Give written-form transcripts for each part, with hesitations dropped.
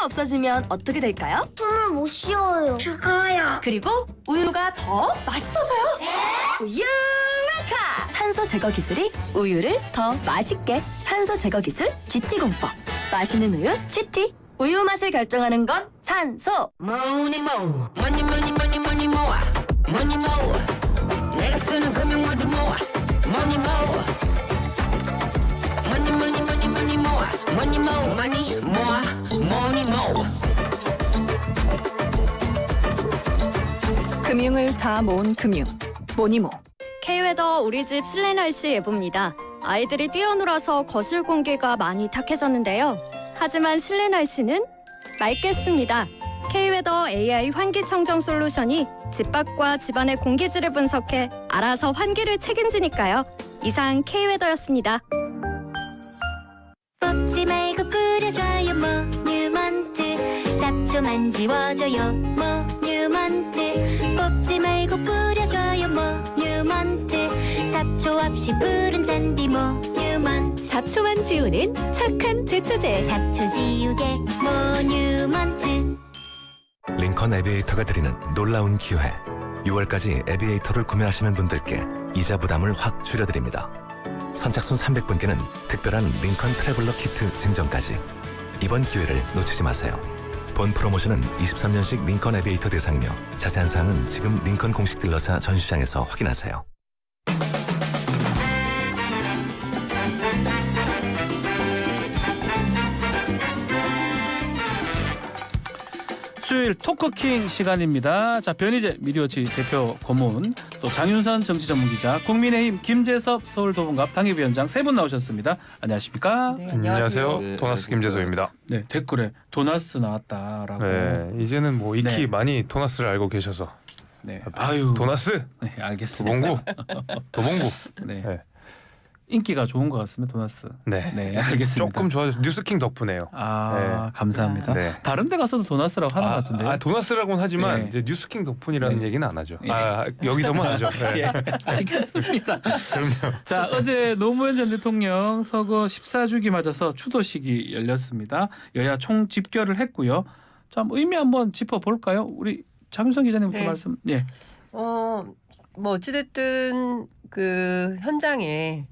없어지면 어떻게 될까요? 숨을 못 쉬어요. 죽어요. 그리고 우유가 더 맛있어져요. 우유 웰카! 산소 제거 기술이 우유를 더 맛있게. 산소 제거 기술 GT 공법. 맛있는 우유 GT. 우유 맛을 결정하는 건 산소. 뭐니 뭐 뭐니 뭐니 뭐니 뭐니 모아 뭐니 뭐 내가 쓰는 금융 모두 모아 뭐니 뭐 뭐니 뭐니 뭐니 뭐니 모아 뭐니 뭐 뭐니 모아 뭐니 뭐 금융을 다 모은 금융. 모니모. K웨더 우리 집 실내 날씨 예보입니다. 아이들이 뛰어놀아서 거실 공기가 많이 탁해졌는데요. 하지만 실내 날씨는 맑겠습니다. K웨더 AI 환기청정 솔루션이 집 밖과 집안의 공기질을 분석해 알아서 환기를 책임지니까요. 이상 K웨더였습니다. 뽑지 말고 뿌려줘요 모뉴먼트. 잡초만 지워줘요 모뉴먼트. 뽑지 말고 뿌려줘요 모뉴먼트. 잡초 없이 푸른 잔디 모뉴먼트. 잡초만 지우는 착한 제초제. 잡초 지우개 모뉴먼트. 링컨 에비에이터가 드리는 놀라운 기회. 6월까지 에비에이터를 구매하시는 분들께 이자 부담을 확 줄여드립니다. 선착순 300분께는 특별한 링컨 트래블러 키트 증정까지. 이번 기회를 놓치지 마세요. 본 프로모션은 23년식 링컨 에비에이터 대상이며 자세한 사항은 지금 링컨 공식 딜러사 전시장에서 확인하세요. 수요일 토크킹 시간입니다. 자, 변희재 미디어치 대표 고문, 또 장윤선 정치전문기자, 국민의힘 김재섭 서울도봉갑 당협위원장 세 분 나오셨습니다. 안녕하십니까? 네, 안녕하세요. 네, 도나스 김재소입니다. 네, 댓글에 도나스 나왔다라고. 네, 이제는 뭐 익히 네. 많이 도나스를 알고 계셔서. 네, 아유. 도나스, 네, 알겠습니다. 도봉구, 도봉구. 네. 네. 인기가 좋은 것 같습니다, 도나스. 네. 네, 알겠습니다. 조금 좋아졌어요. 뉴스킹 덕분에요. 아, 감사합니다. 네. 다른 데 가서도 도나스라고 하는 것 같은데요. 도나스라고는 하지만 네. 이제 뉴스킹 덕분이라는 네. 얘기는 안 하죠. 예. 여기서만 하죠. 네. 예, 알겠습니다. 그럼요. 자, 어제 노무현 전 대통령 서거 14주기 맞아서 추도식이 열렸습니다. 여야 총집결을 했고요. 자, 의미 한번 짚어볼까요? 우리 장윤선 기자님부터 네. 말씀. 예. 뭐 어찌됐든 그 현장에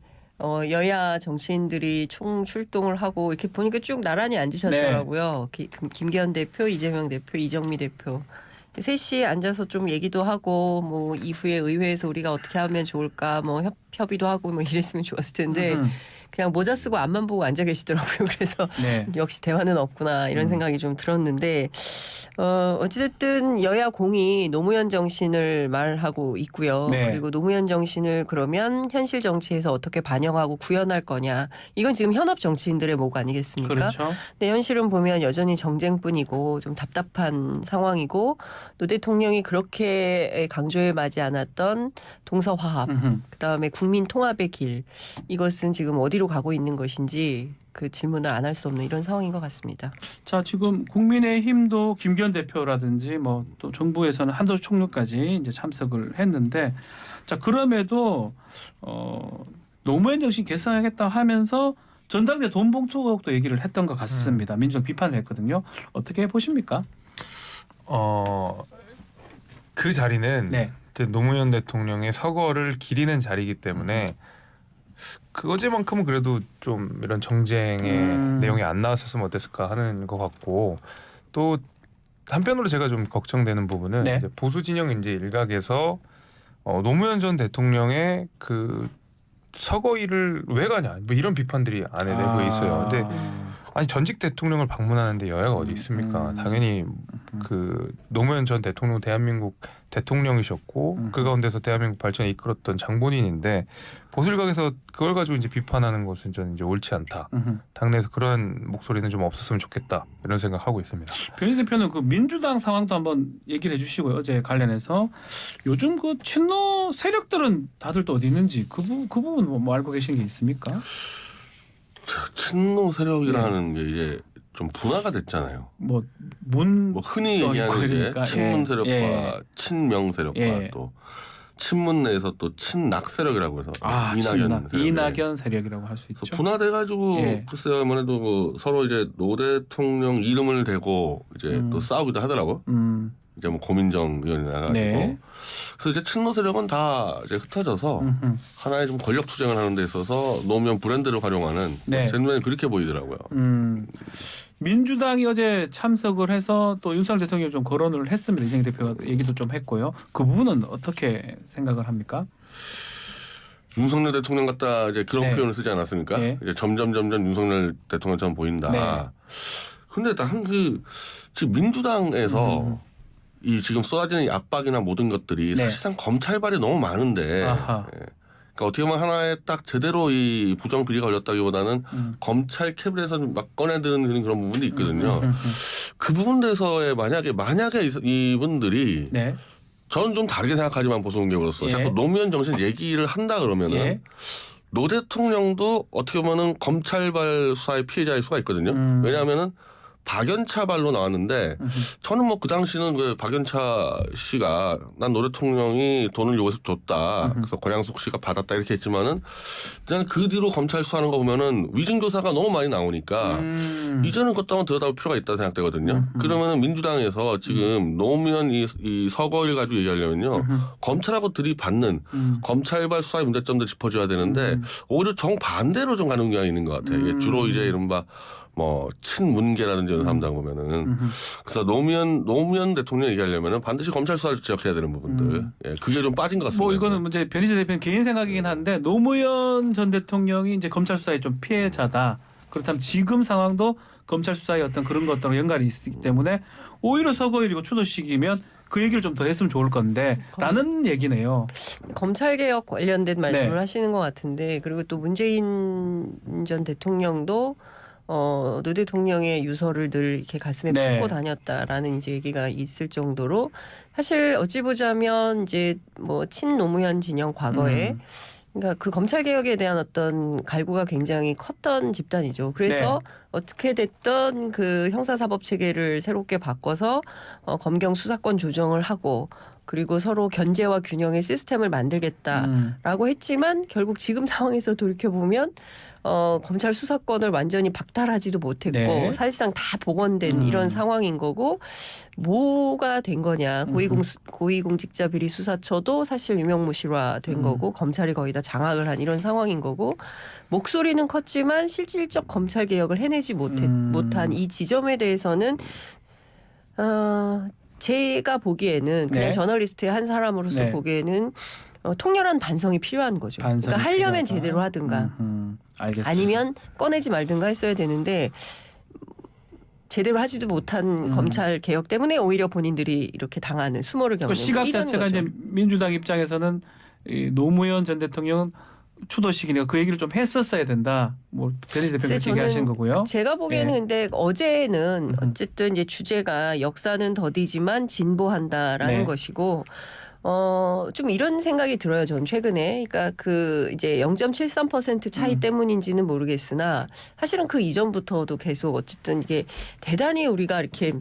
여야 정치인들이 총 출동을 하고 이렇게 보니까 쭉 나란히 앉으셨더라고요. 김기현 대표, 이재명 대표, 이정미 대표 셋이 앉아서 좀 얘기도 하고 뭐 이후에 의회에서 우리가 어떻게 하면 좋을까 뭐 협의도 하고 뭐 이랬으면 좋았을 텐데 그냥 모자 쓰고 앞만 보고 앉아 계시더라고요. 그래서 네. 역시 대화는 없구나 이런 생각이 좀 들었는데 어찌됐든 여야 공이 노무현 정신을 말하고 있고요. 네. 그리고 노무현 정신을 그러면 현실 정치에서 어떻게 반영하고 구현할 거냐. 이건 지금 현업 정치인들의 목 아니겠습니까? 그렇죠. 근데 현실은 보면 여전히 정쟁뿐이고 좀 답답한 상황이고 노 대통령이 그렇게 강조해 마지 않았던 동서화합 그다음에 국민 통합의 길 이것은 지금 어디로 가고 있는 것인지 그 질문을 안 할 수 없는 이런 상황인 것 같습니다. 자, 지금 국민의힘도 김기현 대표라든지 뭐 또 정부에서는 한도수 총리까지 이제 참석을 했는데, 자, 그럼에도 노무현 정신 개선하겠다 하면서 전당대 돈봉투 의혹도 얘기를 했던 것 같습니다. 민주당 비판을 했거든요. 어떻게 보십니까? 그 자리는 네. 이제 노무현 대통령의 서거를 기리는 자리이기 때문에 그거제만큼은 그래도 좀 이런 정쟁의 내용이 안 나왔었으면 어땠을까 하는 것 같고, 또 한편으로 제가 좀 걱정되는 부분은 네. 이제 보수 진영 이제 일각에서 노무현 전 대통령의 그 서거일을 왜 가냐 뭐 이런 비판들이 안에 내부에 있어요. 근데 아니 전직 대통령을 방문하는데 여야가 어디 있습니까? 당연히 그 노무현 전 대통령 대한민국 대통령이셨고 그 가운데서 대한민국 발전을 이끌었던 장본인인데 보수 일각에서 그걸 가지고 이제 비판하는 것은 저는 이제 옳지 않다. 당내에서 그런 목소리는 좀 없었으면 좋겠다 이런 생각하고 있습니다. 변희 대표는 그 민주당 상황도 한번 얘기를 해주시고요. 어제 관련해서 요즘 그 친노 세력들은 다들 또 어디 있는지 그 부분 뭐 알고 계신 게 있습니까? 친노 세력이라는 게 이제 좀 분화가 됐잖아요. 뭐 흔히 얘기하는 그러니까, 이제 친문 세력과 예. 친명 세력과 예. 또 친문 내에서 또 친낙 세력이라고 해서 이낙연 세력이. 세력이라고 할 수 있죠. 그래서 분화돼가지고 예. 글쎄요 아무래도 뭐 서로 이제 노 대통령 이름을 대고 이제 또 싸우기도 하더라고. 이제 뭐 고민정 의원이 나가지고 네. 그래서 이제 친노 세력은 다 이제 흩어져서 하나의 좀 권력 투쟁을 하는 데 있어서 노무현 브랜드를 활용하는 네. 제 눈에는 그렇게 보이더라고요. 민주당이 어제 참석을 해서 또 윤석열 대통령이 좀 거론을 했습니다. 이재명 대표가 얘기도 좀 했고요. 그 부분은 어떻게 생각을 합니까? 윤석열 대통령 같다 이제 그런 네. 표현을 쓰지 않았습니까? 네. 이제 점점 윤석열 대통령처럼 보인다. 네. 근데 단 그 지금 민주당에서 이 지금 쏟아지는 이 압박이나 모든 것들이 네. 사실상 검찰발이 너무 많은데 아하. 예. 그러니까 어떻게 보면 하나의 딱 제대로 이 부정 비리가 걸렸다기보다는 검찰 캐비넷에서 막 꺼내드는 그런 부분도 있거든요. 그 부분에서의 만약에 이분들이 네. 저는 좀 다르게 생각하지만 보수공개로서 예. 자꾸 노무현 정신 얘기를 한다 그러면은 예. 노 대통령도 어떻게 보면은 검찰발 수사의 피해자일 수가 있거든요. 왜냐하면은 박연차발로 나왔는데 저는 뭐 그 당시는 그 박연차 씨가 난 노 대통령이 돈을 요구해서 줬다. 그래서 권양숙 씨가 받았다 이렇게 했지만은 그냥 그 뒤로 검찰 수사하는 거 보면은 위증교사가 너무 많이 나오니까 이제는 그것도 한번 들여다볼 필요가 있다 생각되거든요. 그러면은 민주당에서 지금 노무현 이 서거일 가지고 얘기하려면요. 검찰하고 들이받는 검찰발 수사의 문제점들 짚어줘야 되는데 오히려 정반대로 좀 가는 경향이 있는 것 같아요. 이게 주로 이제 이른바 뭐 친문계라든지 이런 사람들 보면은 그래서 노무현 대통령 얘기하려면은 반드시 검찰 수사를 지적해야 되는 부분들 예, 그게 좀 빠진 것 같습니다. 뭐 이거는 이제 변희재 대표님 개인 생각이긴 한데 노무현 전 대통령이 이제 검찰 수사의 좀 피해자다. 그렇다면 지금 상황도 검찰 수사의 어떤 그런 것들과 연관이 있기 때문에 오히려 서거일이고 추도식이면 그 얘기를 좀 더 했으면 좋을 건데 라는 얘기네요. 검찰개혁 관련된 말씀을 네. 하시는 것 같은데 그리고 또 문재인 전 대통령도 노 대통령의 유서를 늘 이렇게 가슴에 네. 품고 다녔다라는 이제 얘기가 있을 정도로 사실 어찌 보자면 이제 뭐 친노무현 진영 과거에 그러니까 그 검찰 개혁에 대한 어떤 갈구가 굉장히 컸던 집단이죠. 그래서 네. 어떻게 됐던 그 형사사법 체계를 새롭게 바꿔서 검경 수사권 조정을 하고 그리고 서로 견제와 균형의 시스템을 만들겠다라고 했지만 결국 지금 상황에서 돌이켜 보면 검찰 수사권을 완전히 박탈하지도 못했고 네. 사실상 다 복원된 이런 상황인 거고 뭐가 된 거냐 고위공직자 비리 수사처도 사실 유명무실화된 거고 검찰이 거의 다 장악을 한 이런 상황인 거고 목소리는 컸지만 실질적 검찰 개혁을 해내지 못한 이 지점에 대해서는 제가 보기에는 그냥 네. 저널리스트의 한 사람으로서 네. 보기에는 통렬한 반성이 필요한 거죠. 그러니까 하려면 제대로 하든가 알겠습니다. 아니면 꺼내지 말든가 했어야 되는데 제대로 하지도 못한 검찰 개혁 때문에 오히려 본인들이 이렇게 당하는 수모를 겪는 그 시각 이런 자체가 거죠. 이제 민주당 입장에서는 이 노무현 전 대통령은 추도식이니까 그 얘기를 좀 했었어야 된다. 뭐 변희재 대표님 글쎄, 얘기하신 거고요. 제가 보기에는 예. 근데 어제는 어쨌든 이제 주제가 역사는 더디지만 진보한다라는 네. 것이고 좀 이런 생각이 들어요. 전 최근에. 그러니까 그 이제 0.73% 차이 때문인지는 모르겠으나 사실은 그 이전부터도 계속 어쨌든 이게 대단히 우리가 이렇게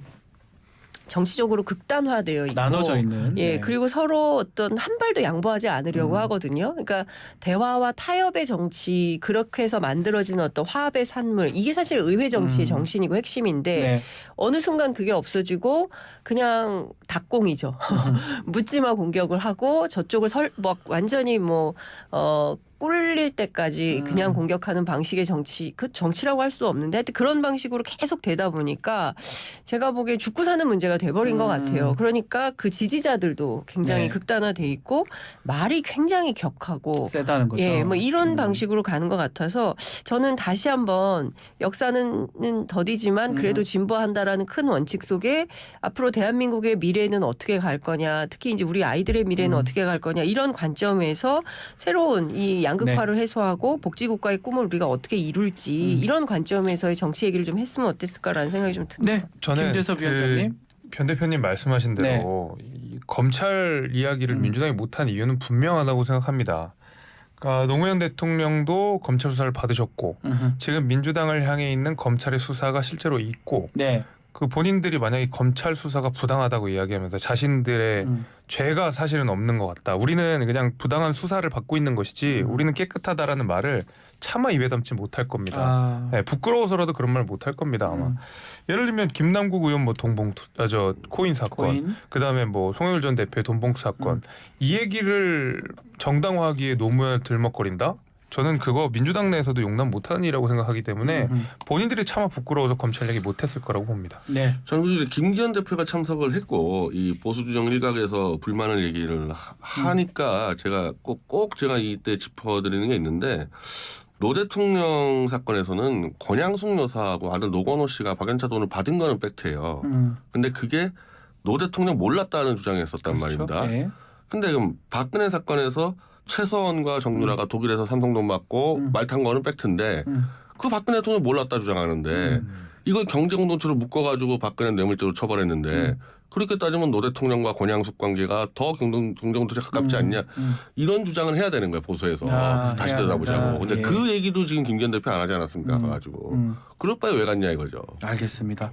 정치적으로 극단화되어 있고 나눠져 있는. 예, 네. 그리고 서로 어떤 한 발도 양보하지 않으려고 하거든요. 그러니까 대화와 타협의 정치 그렇게 해서 만들어지는 어떤 화합의 산물 이게 사실 의회 정치의 정신이고 핵심인데 네. 어느 순간 그게 없어지고 그냥 닭공이죠. 묻지마 공격을 하고 저쪽을 막 완전히 꿀릴 때까지 그냥 공격하는 방식의 정치, 그 정치라고 할 수 없는데 하여튼 그런 방식으로 계속 되다 보니까 제가 보기에 죽고 사는 문제가 돼버린 것 같아요. 그러니까 그 지지자들도 굉장히 네. 극단화돼 있고 말이 굉장히 격하고 세다는 거죠. 예, 뭐 이런 방식으로 가는 것 같아서 저는 다시 한번 역사는 더디지만 그래도 진보한다라는 큰 원칙 속에 앞으로 대한민국의 미래는 어떻게 갈 거냐, 특히 이제 우리 아이들의 미래는 어떻게 갈 거냐 이런 관점에서 새로운 이 양극화를 해소하고 복지국가의 꿈을 우리가 어떻게 이룰지 이런 관점에서의 정치 얘기를 좀 했으면 어땠을까라는 생각이 좀 듭니다. 네. 저는 김재섭 위원장님. 변 대표님 말씀하신 대로 이 검찰 이야기를 민주당이 못한 이유는 분명하다고 생각합니다. 그러니까 노무현 대통령도 검찰 수사를 받으셨고 지금 민주당을 향해 있는 검찰의 수사가 실제로 있고 네. 그 본인들이 만약에 검찰 수사가 부당하다고 이야기하면서 자신들의 죄가 사실은 없는 것 같다. 우리는 그냥 부당한 수사를 받고 있는 것이지 우리는 깨끗하다라는 말을 차마 입에 담지 못할 겁니다. 네, 부끄러워서라도 그런 말 못할 겁니다 아마. 예를 들면 김남국 의원 뭐 코인 사건, 그다음에 뭐 송영길 전 대표의 돈봉투 사건 이 얘기를 정당화하기에 노무현 들먹거린다? 저는 그거 민주당 내에서도 용납 못하는 일이라고 생각하기 때문에 본인들이 차마 부끄러워서 검찰 얘기 못했을 거라고 봅니다. 네. 저는 이제 김기현 대표가 참석을 했고 이 보수주정 일각에서 불만을 얘기를 하니까 제가 꼭 제가 이때 짚어드리는 게 있는데 노 대통령 사건에서는 권양숙 여사하고 아들 노건호 씨가 박연차 돈을 받은 거는 팩트예요. 근데 그게 노 대통령 몰랐다는 주장이었었단 말입니다. 네. 근데 그럼 박근혜 사건에서 최서원과 정유라가 독일에서 삼성돈 받고 말 탄 거는 팩트인데 그 박근혜 돈을 몰랐다 주장하는데 이걸 경제공동체로 묶어가지고 박근혜 뇌물죄로 처벌했는데 그렇게 따지면 노 대통령과 권양숙 관계가 더 경제공동체 가깝지 않냐 이런 주장을 해야 되는 거야 보수에서 다시 들여다보자고. 근데 예. 그 얘기도 지금 김기현 대표 안 하지 않았습니까? 가가지고 그럴 바에 왜 갔냐 이거죠. 알겠습니다.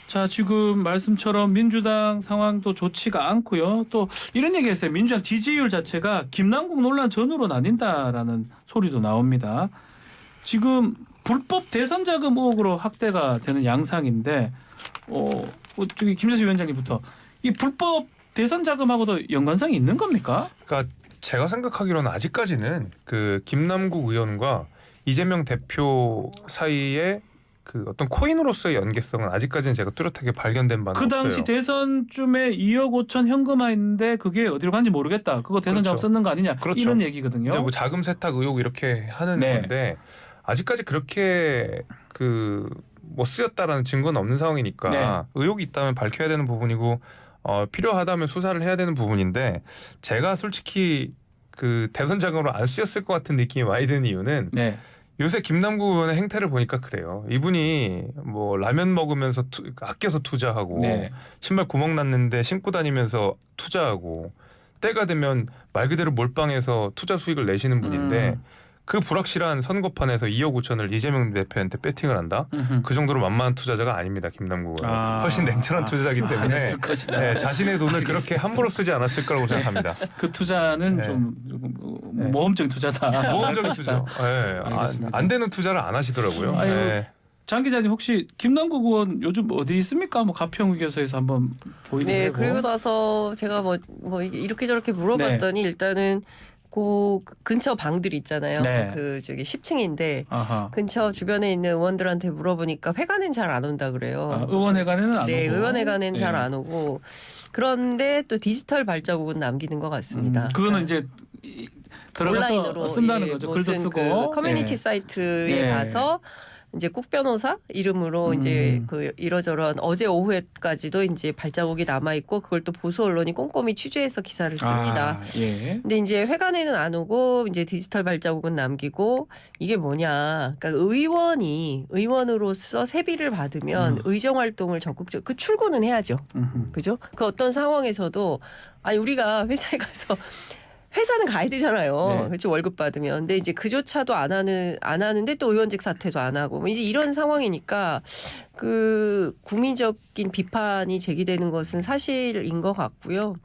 자, 지금 말씀처럼 민주당 상황도 좋지가 않고요. 또 이런 얘기했어요. 민주당 지지율 자체가 김남국 논란 전후로 나뉜다라는 소리도 나옵니다. 지금 불법 대선 자금 의혹으로 확대가 되는 양상인데, 저기 김재수 위원장님부터 이 불법 대선 자금하고도 연관성이 있는 겁니까? 그러니까 제가 생각하기로는 아직까지는 그 김남국 의원과 이재명 대표 사이에 그 어떤 코인으로서의 연계성은 아직까지는 제가 뚜렷하게 발견된 바는 그 당시 없어요. 대선쯤에 2억 5천 현금화했는데 그게 어디로 간지 모르겠다. 그거 대선 자금 그렇죠. 썼는 거 아니냐. 그렇죠. 이런 얘기거든요. 이제 뭐 자금 세탁 의혹 이렇게 하는 네. 건데 아직까지 그렇게 그 뭐 쓰였다라는 증거는 없는 상황이니까 네. 의혹이 있다면 밝혀야 되는 부분이고 필요하다면 수사를 해야 되는 부분인데 제가 솔직히 그 대선 자금으로 안 쓰였을 것 같은 느낌이 많이 드는 이유는 네. 요새 김남국 의원의 행태를 보니까 그래요. 이분이 뭐 라면 먹으면서 아껴서 투자하고 네. 신발 구멍 났는데 신고 다니면서 투자하고 때가 되면 말 그대로 몰빵해서 투자 수익을 내시는 분인데 그 불확실한 선거판에서 2억 5천을 이재명 대표한테 배팅을 한다? 그 정도로 만만한 투자자가 아닙니다. 김남국 의원. 훨씬 냉철한 투자자이기 때문에 아니었을 것이다. 네, 자신의 돈을 그렇게 함부로 쓰지 않았을 거라고 생각합니다. 그 투자는 네. 좀 모험적인 투자다. 모험적인 투자. 네, 알겠습니다. 안 되는 투자를 안 하시더라고요. 아유, 네. 장 기자님 혹시 김남국 의원 요즘 어디 있습니까? 뭐 가평휴게소에서 한번 보이는 네, 거고. 그리고 나서 제가 뭐 이렇게 저렇게 물어봤더니 일단은 그 근처 방들 있잖아요. 네. 그 저기 10층인데 아하. 근처 주변에 있는 의원들한테 물어보니까 회관엔 잘 안 온다 그래요. 의원회관에는 안 네, 오고. 의원회관엔 네. 잘 안 오고. 그런데 또 디지털 발자국은 남기는 것 같습니다. 그거는 이제 들어가서 온라인으로 쓴다는 거죠. 글도 무슨 쓰고 그 커뮤니티 네. 사이트에 네. 가서 이제 국 변호사 이름으로 이제 그 이러저런 어제 오후에까지도 이제 발자국이 남아 있고 그걸 또 보수 언론이 꼼꼼히 취재해서 기사를 씁니다. 아, 예. 근데 이제 회관에는 안 오고 이제 디지털 발자국은 남기고 이게 뭐냐? 그러니까 의원으로서 세비를 받으면 의정 활동을 적극적 그 출근은 해야죠. 그죠? 그 어떤 상황에서도 아니 우리가 회사에 가서 회사는 가야 되잖아요. 네. 그렇죠. 월급 받으면. 근데 이제 그조차도 안 하는데 또 의원직 사퇴도 안 하고 뭐 이제 이런 상황이니까 그 국민적인 비판이 제기되는 것은 사실인 것 같고요.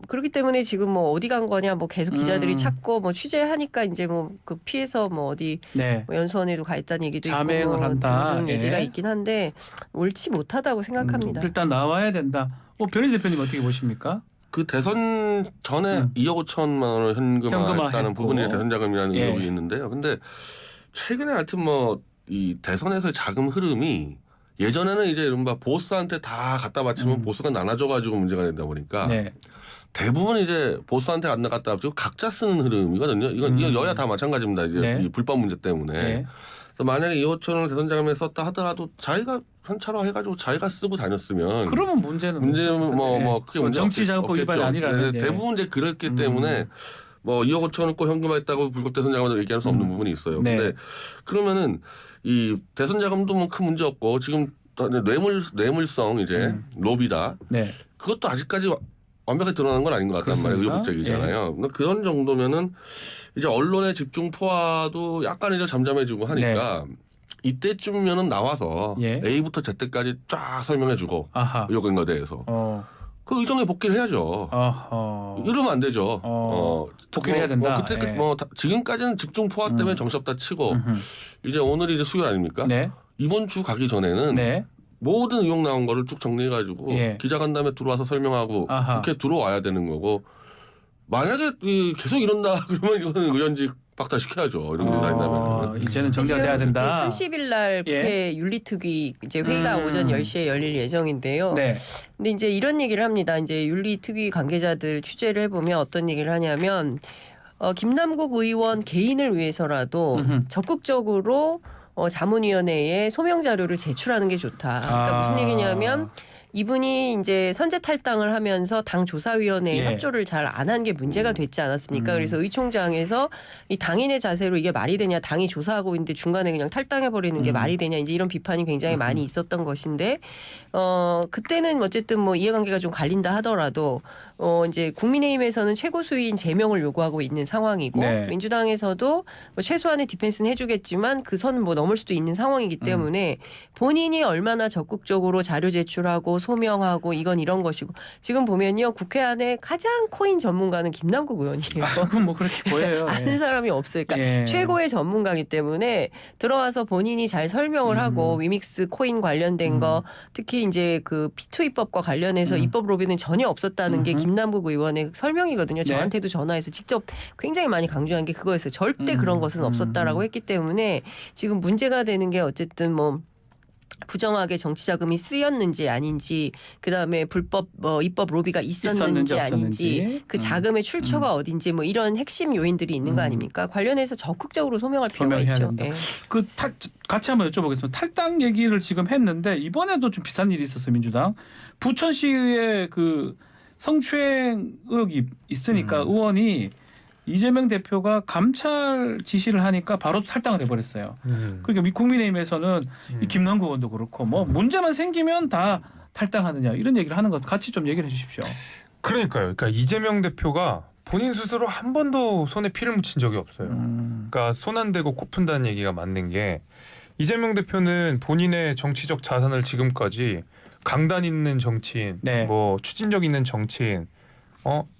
그렇기 때문에 지금 뭐 어디 간 거냐 뭐 계속 기자들이 찾고 뭐 취재하니까 이제 뭐 그 피해서 뭐 어디 네. 뭐 연수원에도 가 있다는 얘기도 자맹을 있고 뭐 한다. 등등 얘기가 예. 있긴 한데 옳지 못하다고 생각합니다. 일단 나와야 된다. 변희재 대표님 어떻게 보십니까? 그 대선 전에 2억 5천만 원을 현금화했다는 현금화했고. 부분이 대선 자금이라는 예. 의혹이 있는데요. 근데 최근에 하여튼 뭐 이 대선에서의 자금 흐름이 예전에는 이제 이른바 보스한테 다 갖다 바치면 보스가 나눠줘가지고 문제가 된다 보니까 네. 대부분 이제 보스한테 안 갖다 바치고 각자 쓰는 흐름이거든요. 이건 여야 다 마찬가지입니다. 이제 네. 이 불법 문제 때문에. 네. 그래서 만약에 2억 5천을 대선 자금에 썼다 하더라도 자기가 현찰화 해가지고 자기가 쓰고 다녔으면 그러면 문제는 뭐 크게 문제 정치자금법 위반이 아니라면 네, 대부분 이제 그랬기 때문에 뭐 2억 5천은 꼭 현금화했다고 불법 대선 자금을 얘기할 수 없는 부분이 있어요. 네. 근데 그러면은 이 대선 자금도 뭐 큰 문제 없고 지금 뇌물성 이제 로비다. 네. 그것도 아직까지 완벽하게 드러나는 건 아닌 것 같단 말이에요. 그렇습니다. 의혹적이잖아요. 그러니까 그런 정도면은 이제 언론의 집중 포화도 약간 이제 잠잠해지고 하니까 이때쯤이면은 나와서 예. A부터 Z까지 쫙 설명해주고 아하. 요건에 대해서 어. 그 의정에 복귀를 해야죠. 어허. 이러면 안 되죠. 복귀를 해야 된다. 그때 예. 지금까지는 집중 포화 때문에 정신없다 치고 음흠. 이제 오늘이 이제 수요일 아닙니까? 네. 이번 주 가기 전에는 네. 모든 의혹 나온 거를 쭉 정리해가지고 예. 기자간담회 들어와서 설명하고 아하. 국회 들어와야 되는 거고 만약에 계속 이런다 그러면 이거는 의원직 박탈시켜야죠. 이런 게 다닌다면. 이제는 정리가 돼야 된다. 30일 날 국회 윤리특위 이제 회의가 오전 10시에 열릴 예정인데요. 네. 근데 이제 이런 얘기를 합니다. 이제 윤리특위 관계자들 취재를 해보면 어떤 얘기를 하냐면 김남국 의원 개인을 위해서라도 음흠. 적극적으로 자문위원회에 소명 자료를 제출하는 게 좋다. 그러니까 무슨 얘기냐면 이분이 이제 선제 탈당을 하면서 당 조사위원회에 예. 협조를 잘 안 한 게 문제가 됐지 않았습니까? 그래서 의총장에서 이 당인의 자세로 이게 말이 되냐, 당이 조사하고 있는데 중간에 그냥 탈당해 버리는 게 말이 되냐, 이제 이런 비판이 굉장히 많이 있었던 것인데, 그때는 어쨌든 뭐 이해관계가 좀 갈린다 하더라도 이제 국민의힘에서는 최고 수위인 제명을 요구하고 있는 상황이고 네. 민주당에서도 뭐 최소한의 디펜스는 해주겠지만 그 선은 뭐 넘을 수도 있는 상황이기 때문에 본인이 얼마나 적극적으로 자료 제출하고 소명하고 이건 이런 것이고 지금 보면요 국회 안에 가장 코인 전문가는 김남국 의원이에요. 그건 뭐 그렇게 보여요. 아는 사람이 없어요. 그러니까 예. 최고의 전문가이기 때문에 들어와서 본인이 잘 설명을 하고 위믹스 코인 관련된 거 특히 이제 그 P2 입법과 관련해서 입법 로비는 전혀 없었다는 게 김남국 의원의 설명이거든요. 저한테도 전화해서 직접 굉장히 많이 강조한 게 그거였어요. 절대 그런 것은 없었다라고 했기 때문에 지금 문제가 되는 게 어쨌든 뭐 부정하게 정치 자금이 쓰였는지 아닌지 그다음에 불법 입법 로비가 있었는지 아닌지 없었는지. 그 자금의 출처가 어딘지 뭐 이런 핵심 요인들이 있는 거 아닙니까? 관련해서 적극적으로 소명할 필요가 소명해야 있죠. 된다. 예. 같이 한번 여쭤보겠습니다. 탈당 얘기를 지금 했는데 이번에도 좀 비슷한 일이 있었어요. 민주당 부천시의회 그 성추행 의혹이 있으니까 의원이 이재명 대표가 감찰 지시를 하니까 바로 탈당을 해버렸어요. 그러니까 국민의힘에서는 이 김남국 의원도 그렇고 뭐 문제만 생기면 다 탈당하느냐 이런 얘기를 하는 것 같이 좀 얘기를 해주십시오. 그러니까요. 그러니까 이재명 대표가 본인 스스로 한 번도 손에 피를 묻힌 적이 없어요. 그러니까 손 안 대고 코 푼다는 얘기가 맞는 게 이재명 대표는 본인의 정치적 자산을 지금까지 강단 있는 정치인, 네. 뭐 추진력 있는 정치인,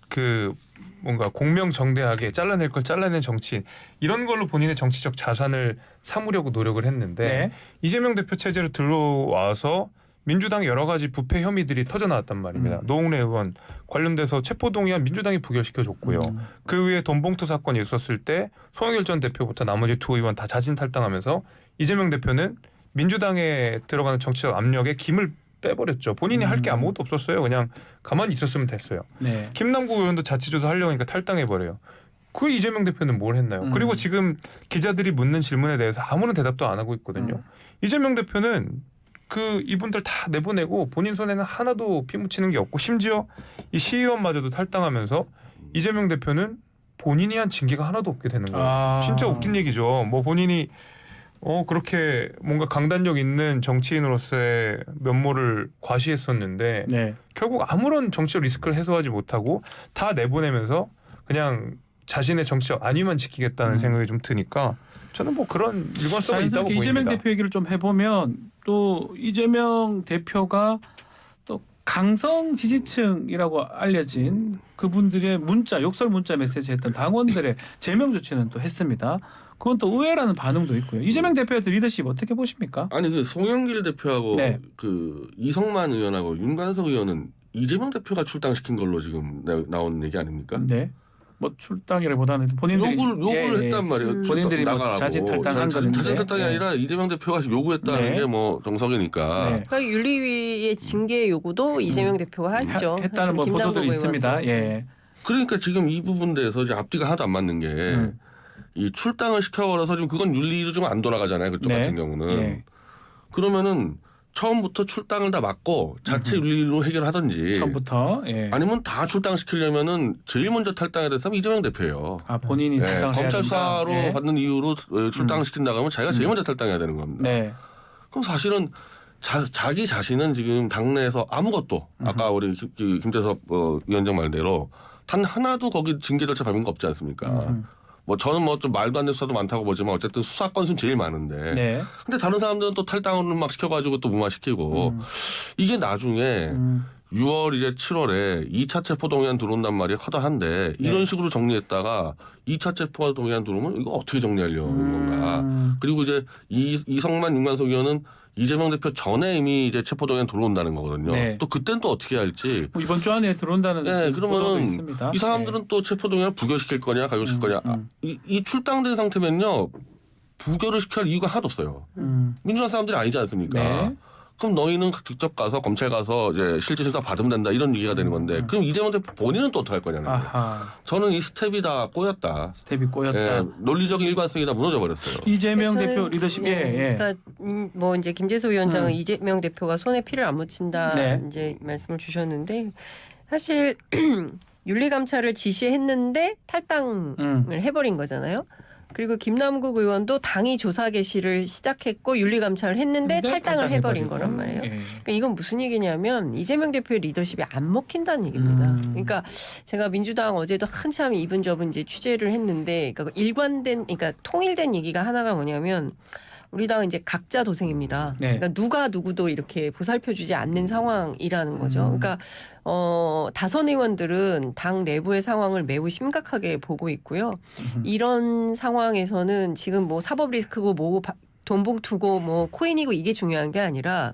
그 뭔가 공명정대하게 잘라낼 걸 잘라낸 정치인 이런 걸로 본인의 정치적 자산을 삼으려고 노력을 했는데 네. 이재명 대표 체제로 들어와서 민주당의 여러 가지 부패 혐의들이 터져 나왔단 말입니다. 노웅래 의원 관련돼서 체포동의안 민주당이 부결시켜줬고요. 그 위에 돈봉투 사건이 있었을 때 송영길 전 대표부터 나머지 두 의원 다 자진 탈당하면서 이재명 대표는 민주당에 들어가는 정치적 압력에 김을 빼버렸죠. 본인이 할 게 아무것도 없었어요. 그냥 가만히 있었으면 됐어요. 네. 김남국 의원도 자치조사 하려고 하니까 탈당해버려요. 그 이재명 대표는 뭘 했나요? 그리고 지금 기자들이 묻는 질문에 대해서 아무런 대답도 안 하고 있거든요. 이재명 대표는 그 이분들 다 내보내고 본인 손에는 하나도 피 묻히는 게 없고 심지어 이 시의원마저도 탈당하면서 이재명 대표는 본인이 한 징계가 하나도 없게 되는 거예요. 진짜 웃긴 얘기죠. 뭐 본인이 그렇게 뭔가 강단력 있는 정치인으로서의 면모를 과시했었는데 네. 결국 아무런 정치적 리스크를 해소하지 못하고 다 내보내면서 그냥 자신의 정치적 안위만 지키겠다는 생각이 좀 드니까 저는 뭐 그런 일관성이 있다고 보입니다. 이재명 대표 얘기를 좀 해보면 또 이재명 대표가 또 강성 지지층이라고 알려진 그분들의 문자, 욕설 문자 메시지 했던 당원들의 제명 조치는 또 했습니다. 그건 또 의외라는 반응도 있고요. 이재명 대표의 리더십 어떻게 보십니까? 아니 그 송영길 대표하고 네. 그 이성만 의원하고 윤관석 의원은 이재명 대표가 출당시킨 걸로 지금 나온 얘기 아닙니까? 네. 뭐 출당이라기보다는 본인들이 욕을 했단 말이에요. 본인들이 뭐 나가라고. 자진 탈당한 건데 자진 탈당이 아니라 이재명 대표가 요구했다는 네. 게 뭐 정석이니까. 네. 그러니까 윤리위의 징계 요구도 이재명 대표가 했죠. 했다는 뭐 보도들이 있습니다. 예. 그러니까 지금 이 부분 대해서 이제 앞뒤가 하나도 안 맞는 게 이 출당을 시켜버려서 지금 그건 윤리로 좀 안 돌아가잖아요. 그쪽 네. 같은 경우는. 예. 그러면은 처음부터 출당을 다 막고 자체 윤리로 해결하든지 처음부터 예. 아니면 다 출당시키려면은 제일 먼저 탈당해야 될 사람은 이재명 대표예요. 본인이 탈당을 해야 검찰 수사로 된다. 예. 받는 이유로 출당시킨다고 하면 자기가 제일 먼저 탈당해야 되는 겁니다. 네. 그럼 사실은 자기 자신은 지금 당내에서 아무것도 아까 우리 김재섭 위원장 말대로 단 하나도 거기 징계 절차 밟은 거 없지 않습니까? 뭐 저는 뭐 좀 말도 안 되는 수사도 많다고 보지만 어쨌든 수사 건수는 제일 많은데. 네. 근데 다른 사람들은 또 탈당을 막 시켜가지고 또 무마시키고 이게 나중에 6월 이제 7월에 2차 체포동의안 들어온단 말이 허다한데 이런 식으로 정리했다가 2차 체포동의안 들어오면 이거 어떻게 정리하려는 건가. 그리고 이제 이성만 윤관석 의원은 이재명 대표 전에 이미 이제 체포동의안 들어온다는 거거든요. 네. 또 그땐 또 어떻게 할지. 뭐 이번 주 안에 들어온다는 네, 보도도 그러면 있습니다. 이 사람들은 또 체포동의안 부결시킬 거냐 가결시킬 거냐. 이 출당된 상태면요. 부결을 시켜야 할 이유가 하나도 없어요. 민주당 사람들이 아니지 않습니까? 네. 그럼 너희는 직접 가서 검찰 가서 이제 실질 수사 받으면 된다 이런 얘기가 되는 건데 그럼 이재명 대표 본인은 또 어떻게 할 거냐는 거예요. 아하. 저는 이 스텝이 다 꼬였다. 스텝이 꼬였다. 예, 논리적인 일관성이 다 무너져 버렸어요. 이재명 저는- 대표 리더십에 예. 그러니까 뭐 이제 김재소 위원장은 이재명 대표가 손에 피를 안 묻힌다 네. 이제 말씀을 주셨는데 사실 윤리감찰을 지시했는데 탈당을 해버린 거잖아요. 그리고 김남국 의원도 당이 조사 개시를 시작했고 윤리감찰을 했는데 근데 탈당을 해버린 탈당해버리고. 거란 말이에요. 예. 그러니까 이건 무슨 얘기냐면 이재명 대표의 리더십이 안 먹힌다는 얘기입니다. 그러니까 제가 민주당 어제도 한참 이분저분 이제 취재를 했는데 그러니까 일관된 그러니까 통일된 얘기가 하나가 뭐냐면 우리 당은 이제 각자 도생입니다. 네. 그러니까 누가 누구도 이렇게 보살펴주지 않는 상황이라는 거죠. 그러니까 다선 의원들은 당 내부의 상황을 매우 심각하게 보고 있고요. 이런 상황에서는 지금 뭐 사법 리스크고 뭐 돈 봉투고 뭐 코인이고 이게 중요한 게 아니라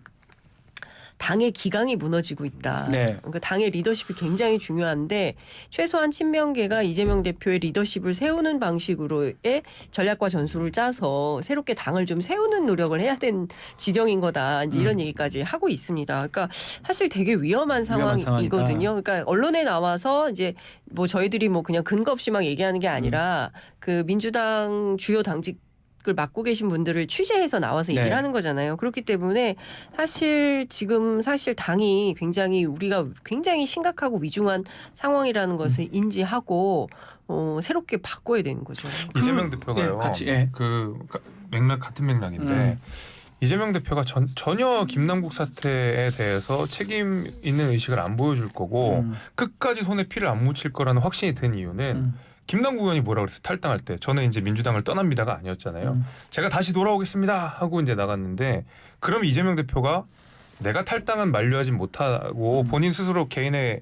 당의 기강이 무너지고 있다. 네. 그러니까 당의 리더십이 굉장히 중요한데 최소한 친명계가 이재명 대표의 리더십을 세우는 방식으로의 전략과 전술을 짜서 새롭게 당을 좀 세우는 노력을 해야 되는 지경인 거다. 이제 이런 얘기까지 하고 있습니다. 그러니까 사실 되게 위험한 상황이거든요. 그러니까 언론에 나와서 이제 뭐 저희들이 뭐 그냥 근거 없이 막 얘기하는 게 아니라 그 민주당 주요 당직 을 맡고 계신 분들을 취재해서 나와서 얘기를 네. 하는 거잖아요. 그렇기 때문에 사실 지금 당이 굉장히 우리가 굉장히 심각하고 위중한 상황이라는 것을 인지하고 새롭게 바꿔야 되는 거죠. 이재명 대표가요. 예, 같이 예. 그 맥락 같은 맥락인데 이재명 대표가 전혀 김남국 사태에 대해서 책임 있는 의식을 안 보여줄 거고 끝까지 손에 피를 안 묻힐 거라는 확신이 든 이유는 김남국 의원이 뭐라 그랬어요? 탈당할 때 저는 이제 민주당을 떠납니다가 아니었잖아요. 제가 다시 돌아오겠습니다 하고 이제 나갔는데 그럼 이재명 대표가 내가 탈당은 만류하지 못하고 본인 스스로 개인의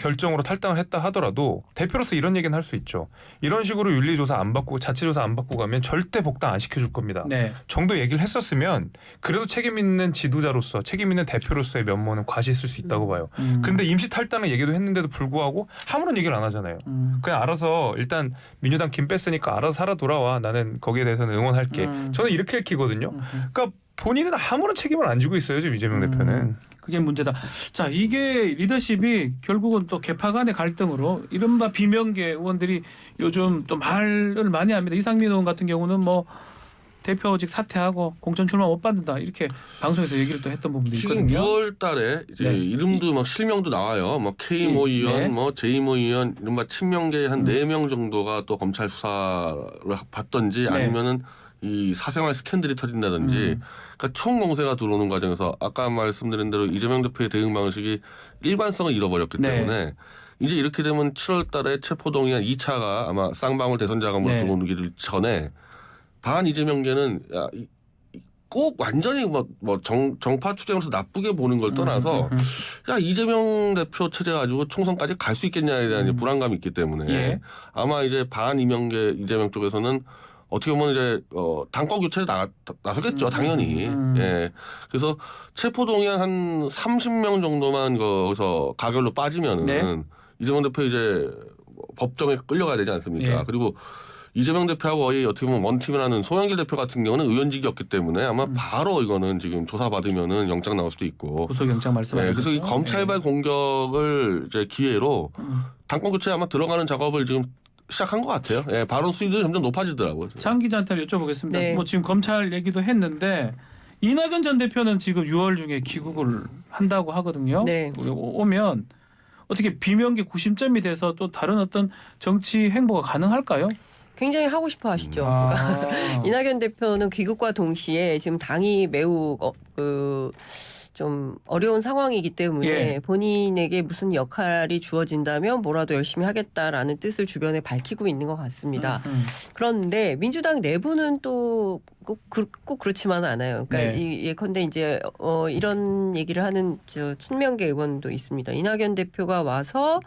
결정으로 탈당을 했다 하더라도 대표로서 이런 얘기는 할 수 있죠. 이런 식으로 윤리조사 안 받고 자체조사 안 받고 가면 절대 복당 안 시켜줄 겁니다. 네. 정도 얘기를 했었으면 그래도 책임 있는 지도자로서 책임 있는 대표로서의 면모는 과시했을 수 있다고 봐요. 근데 임시 탈당을 얘기도 했는데도 불구하고 아무런 얘기를 안 하잖아요. 그냥 알아서 일단 민주당 김 뺐으니까 알아서 살아 돌아와. 나는 거기에 대해서는 응원할게. 저는 이렇게 읽히거든요. 그러니까 본인은 아무런 책임을 안 지고 있어요. 지금 이재명 대표는. 그게 문제다. 자, 이게 리더십이 결국은 또 계파 간의 갈등으로 이른바 비명계 의원들이 요즘 또 말을 많이 합니다. 이상민 의원 같은 경우는 뭐 대표직 사퇴하고 공천 출마 못 받는다 이렇게 방송에서 얘기를 또 했던 부분도 지금 있거든요. 6월 달에 이제 네. 이름도 막 실명도 나와요. 뭐 K모 의원, 네. 뭐 J모 의원 이른바 친명계 한 4명 정도가 또 검찰 수사를 받던지 네. 아니면은 이 사생활 스캔들이 터진다든지 그러니까 총 공세가 들어오는 과정에서 아까 말씀드린 대로 이재명 대표의 대응 방식이 일관성을 잃어버렸기 네. 때문에 이제 이렇게 되면 7월 달에 체포동의안 2차가 아마 쌍방울 대선자금으로 네. 들어오기 전에 반 이재명계는 꼭 완전히 정파 추정에서 나쁘게 보는 걸 떠나서 야 이재명 대표 체제 가지고 총선까지 갈 수 있겠냐에 대한 불안감이 있기 때문에 예. 아마 이제 반 이재명 쪽에서는 어떻게 보면 이제 당권 교체에 나서겠죠 당연히. 예. 그래서 체포동의안 한 30명 정도만 거기서 가결로 빠지면은 네. 이재명 대표 이제 법정에 끌려가야 되지 않습니까? 예. 그리고 이재명 대표하고 거의 어떻게 보면 원팀이라는 송영길 대표 같은 경우는 의원직이었기 때문에 아마 바로 이거는 지금 조사받으면은 영장 나올 수도 있고. 구속영장 말씀하신 네, 그래서 이 거죠? 검찰발 공격을 이제 기회로 당권 교체에 아마 들어가는 작업을 지금 시작한 것 같아요. 예, 발언 수위도 점점 높아지더라고요. 장 기자한테 여쭤보겠습니다. 네. 뭐 지금 검찰 얘기도 했는데 이낙연 전 대표는 지금 6월 중에 귀국을 한다고 하거든요. 네. 오면 어떻게 비명계 구심점이 돼서 또 다른 어떤 정치 행보가 가능할까요? 굉장히 하고 싶어 하시죠. 아. 이낙연 대표는 귀국과 동시에 지금 당이 매우 좀 어려운 상황이기 때문에 예. 본인에게 무슨 역할이 주어진다면 뭐라도 열심히 하겠다라는 뜻을 주변에 밝히고 있는 것 같습니다. 그런데 민주당 내부는 또 꼭 그렇지만은 않아요. 그러니까 네. 예컨대 이제 이런 얘기를 하는 저 친명계 의원도 있습니다. 이낙연 대표가 와서